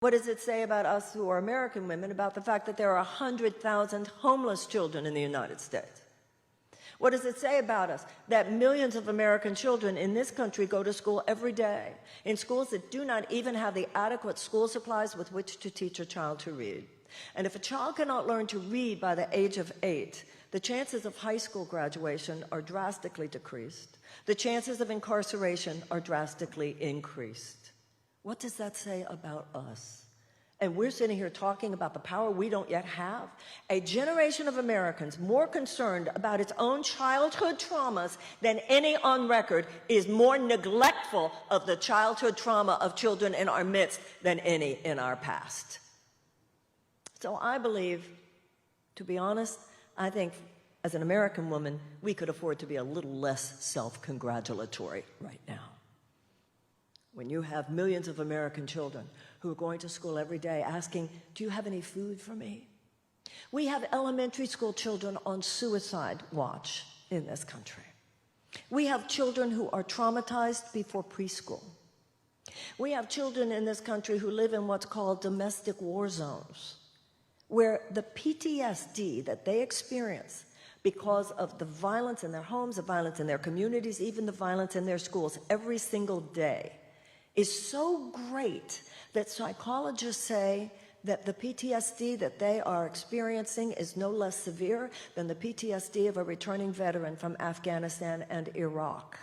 What does it say about us who are American women about the fact that there are 100,000 homeless children in the United States? What does it say about us that millions of American children in this country go to school every day, in schools that do not even have the adequate school supplies with which to teach a child to read? And if a child cannot learn to read by the age of 8, the chances of high school graduation are drastically decreased. The chances of incarceration are drastically increased. What does that say about us? And we're sitting here talking about the power we don't yet have. A generation of Americans more concerned about its own childhood traumas than any on record is more neglectful of the childhood trauma of children in our midst than any in our past. So I believe, to be honest, I think as an American woman, we could afford to be a little less self-congratulatory right now. When you have millions of American children who are going to school every day asking, do you have any food for me? We have elementary school children on suicide watch in this country. We have children who are traumatized before preschool. We have children in this country who live in what's called domestic war zones, where the PTSD that they experience because of the violence in their homes, the violence in their communities, even the violence in their schools every single day is so great that psychologists say that the PTSD that they are experiencing is no less severe than the PTSD of a returning veteran from Afghanistan and Iraq.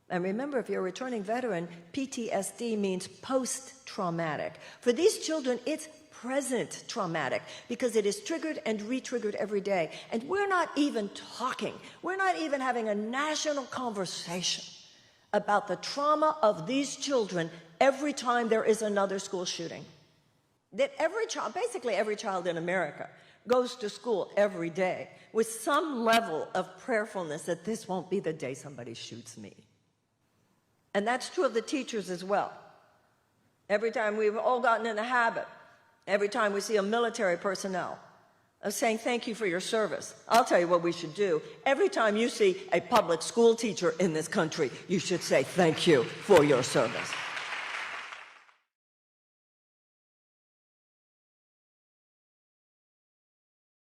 And remember, if you're a returning veteran, PTSD means post-traumatic. For these children, it's present traumatic because it is triggered and re-triggered every day. And we're not even talking. We're not even having a national conversation about the trauma of these children every time there is another school shooting. That every child, basically every child in America, goes to school every day with some level of prayerfulness that this won't be the day somebody shoots me. And that's true of the teachers as well. Every time we've all gotten in the habit, every time we see a military personnel, of saying thank you for your service. I'll tell you what we should do. Every time you see a public school teacher in this country, you should say thank you for your service.